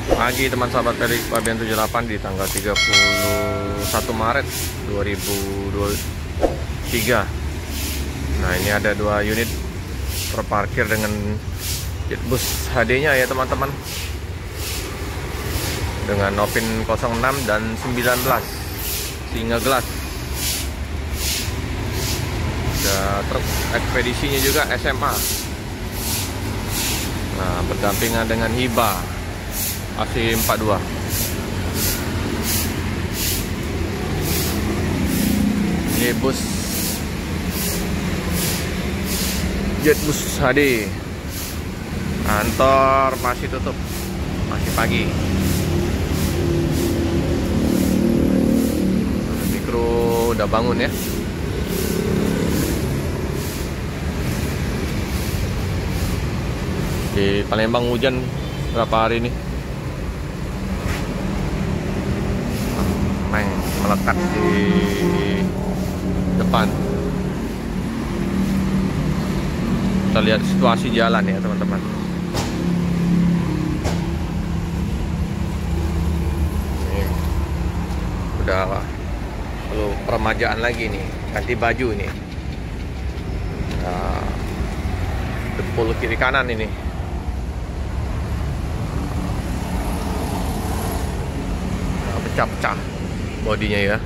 Pagi teman sahabat Pelik Fabian 78 di tanggal 31 Maret 2023. Nah, ini ada 2 unit terparkir dengan Jetbus HD-nya ya teman-teman. Dengan Novin 06 dan 19 single glass. Ada truk ekspedisinya juga SMA. Nah, berdampingan dengan Hiba AC42. Ini bus Jetbus HD. Kantor masih tutup, masih pagi. Mikro udah bangun ya. Di Palembang hujan berapa hari ini? Melekat di depan. Kita lihat situasi jalan ya teman-teman. Ini udah perlu peremajaan lagi nih, ganti baju nih. Nah, dempul kiri kanan ini. Nah, pecah-pecah bodinya ya.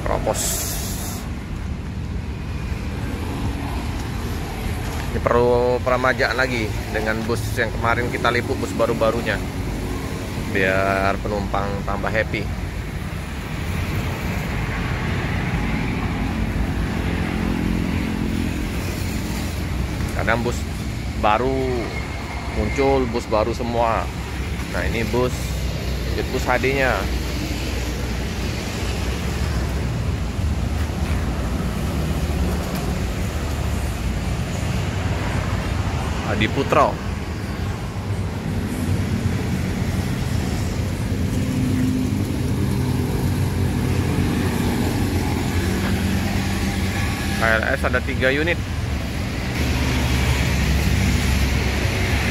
Keropos. Ini perlu peremajaan lagi dengan bus yang kemarin kita liput, bus baru-barunya, biar penumpang tambah happy. Kadang bus baru muncul, bus baru semua. Nah, ini bus Jetbus HD-nya. Adi Putro. KLS ada 3 unit.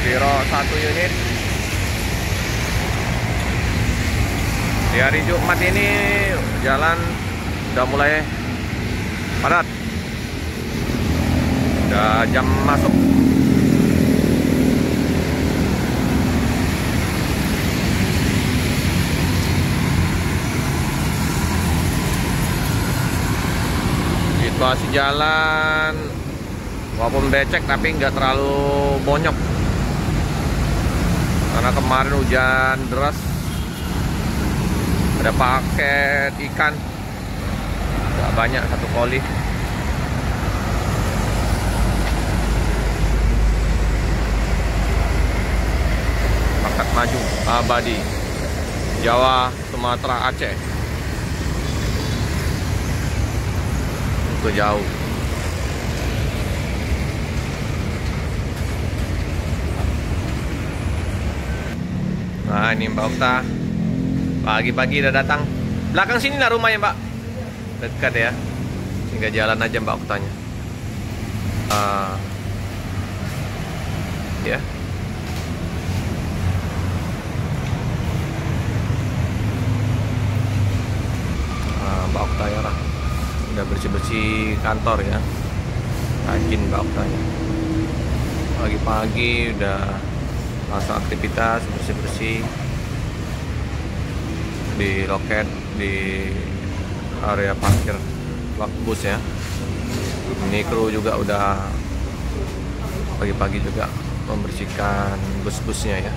Viro 1 unit. Di hari Jumat ini jalan udah mulai padat. Udah jam masuk. Situasi jalan walaupun becek tapi nggak terlalu bonyok. Karena kemarin hujan deras. Ada paket ikan, nggak banyak, 1 koli. Paket maju abadi Jawa, Sumatera, Aceh. Itu jauh. Nah, ini Mbak Okta pagi-pagi udah datang. Belakang sini lah rumahnya, Mbak. Dekat ya. Tinggal jalan aja Mbak Oktanya. Ya. Mbak Okta ya lah. Udah bersih-bersih kantor ya. Rajin Mbak Oktanya. Pagi-pagi udah langsung aktivitas bersih-bersih di loket, di area parkir bus ya. Ini kru juga udah pagi-pagi juga membersihkan bus-busnya ya.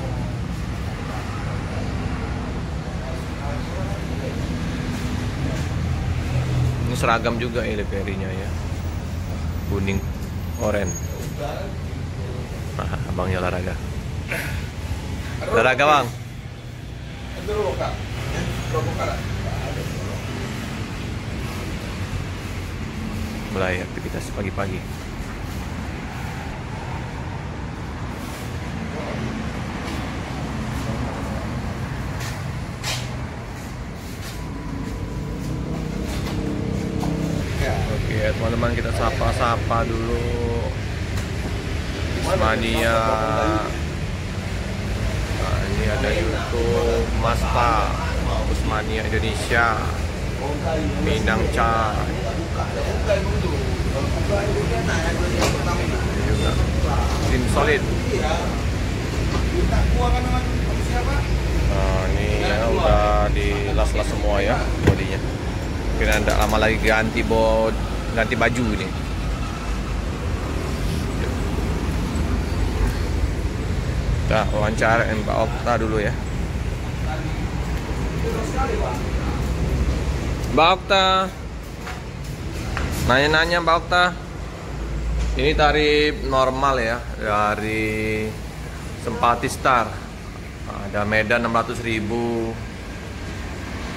Ini seragam juga ya liverynya ya, kuning oranye. Abangnya olahraga. Olahraga bang. Mulai aktivitas pagi-pagi. Oke teman-teman, kita sapa-sapa dulu. Usmania. Nah, ini ada YouTube Maspa Usmania Indonesia, Minang Cha. Tim solid. Nah, ini ya udah dilas-las semua ya bodinya. Kira tidak lama lagi ganti baju ini. Kita wawancara Mbak Okta dulu ya. Mbak Okta, nanya-nanya Mbak Okta, ini tarif normal ya dari Sempati Star. Ada Medan 600.000,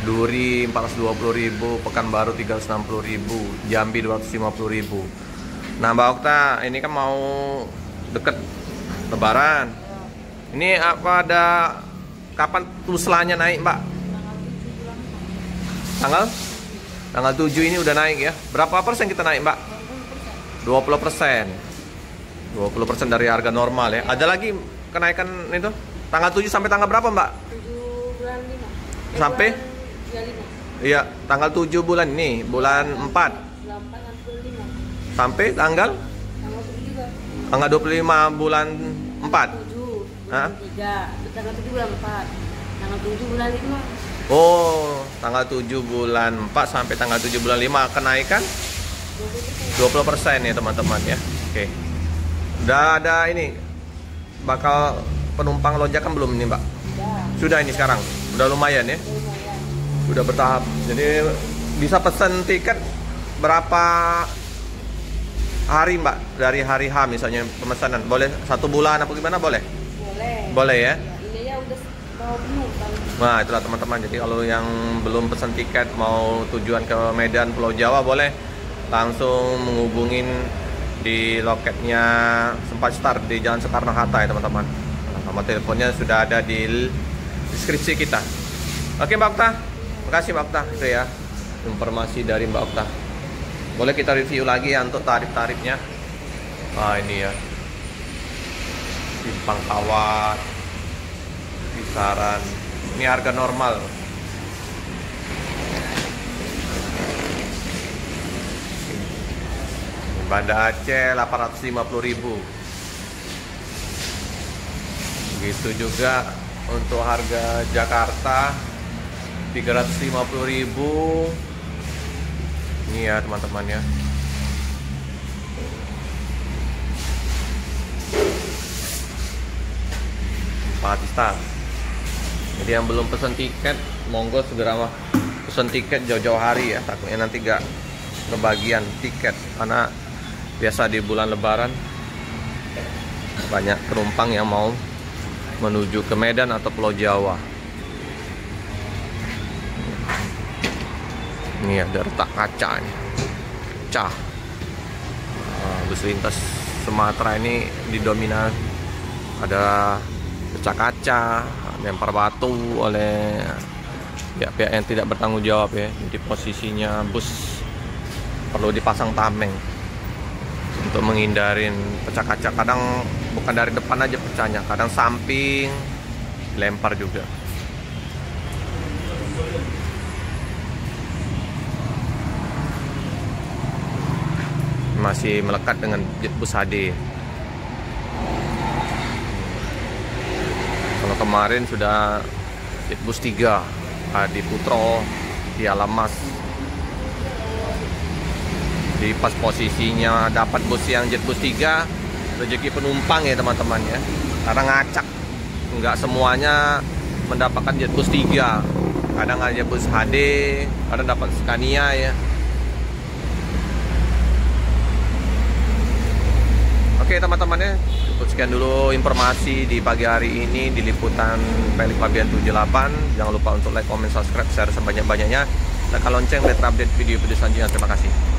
Duri 420.000, Pekanbaru 360.000, Jambi 250.000. Nah Mbak Okta, ini kan mau deket Lebaran. Ini apa ada kapan tuslanya naik Mbak? Tanggal 7 ini udah naik ya. Berapa persen kita naik Mbak? 20%. 20% dari harga normal ya. Ada lagi kenaikan itu? Tanggal 7 sampai tanggal berapa Mbak? 7 bulan 5. Sampai? Iya, tanggal 7 bulan ini, bulan 4. Sampai tanggal? Tanggal 25 bulan 4. 3, tanggal 7 bulan 4. Tanggal 7 bulan 5. Oh, tanggal 7 bulan 4 sampai tanggal 7 bulan 5 kenaikan 20% ya teman-teman ya. Oke. Udah ada ini bakal penumpang lonjakan belum ini Mbak? Sudah ini sekarang. Udah lumayan ya. Udah bertahap. Jadi bisa pesan tiket berapa hari Mbak? Dari hari H misalnya pemesanan. Boleh 1 bulan apa gimana boleh? Boleh ya. Ini ya udah bawa penumpang. Nah itulah teman-teman. Jadi kalau yang belum pesan tiket mau tujuan ke Medan Pulau Jawa boleh langsung menghubungin di loketnya Sempati Star di Jalan Soekarno-Hatta ya teman-teman. Nomor teleponnya sudah ada di deskripsi kita. Oke Mbak Okta, makasih Mbak Okta itu ya informasi dari Mbak Okta. Boleh kita review lagi ya untuk tarif-tarifnya. Nah ini ya simpang kawat kisaran ini harga normal. Banda Aceh 850.000. Begitu juga untuk harga Jakarta 350.000. Ini ya teman-teman ya. Sempati Star. Jadi yang belum pesan tiket monggo segera pesan tiket jauh-jauh hari ya, takutnya nanti gak kebagian tiket karena biasa di bulan Lebaran banyak penumpang yang mau menuju ke Medan atau Pulau Jawa. Ini ada retak kaca ini. Pecah. Bus lintas Sumatera ini didominasi ada pecah kaca, lempar batu oleh pihak-pihak yang tidak bertanggung jawab ya. Jadi posisinya bus perlu dipasang tameng untuk menghindarin pecah kaca. Kadang bukan dari depan aja pecahnya, kadang samping lempar juga. Masih melekat dengan Jetbus HD. Kalau kemarin sudah Jetbus 3 Adi Putro di Alamas. Di pas posisinya dapat bus yang Jetbus 3, rezeki penumpang ya teman-teman ya. Karena ngacak, nggak semuanya mendapatkan Jetbus 3. Kadang ada Jetbus HD, kadang dapat Scania ya. Oke teman-teman ya, cukup sekian dulu informasi di pagi hari ini di liputan Pelik Pabian 78. Jangan lupa untuk like, comment, subscribe, share sebanyak-banyaknya. Tekan lonceng biar update video-video selanjutnya. Terima kasih.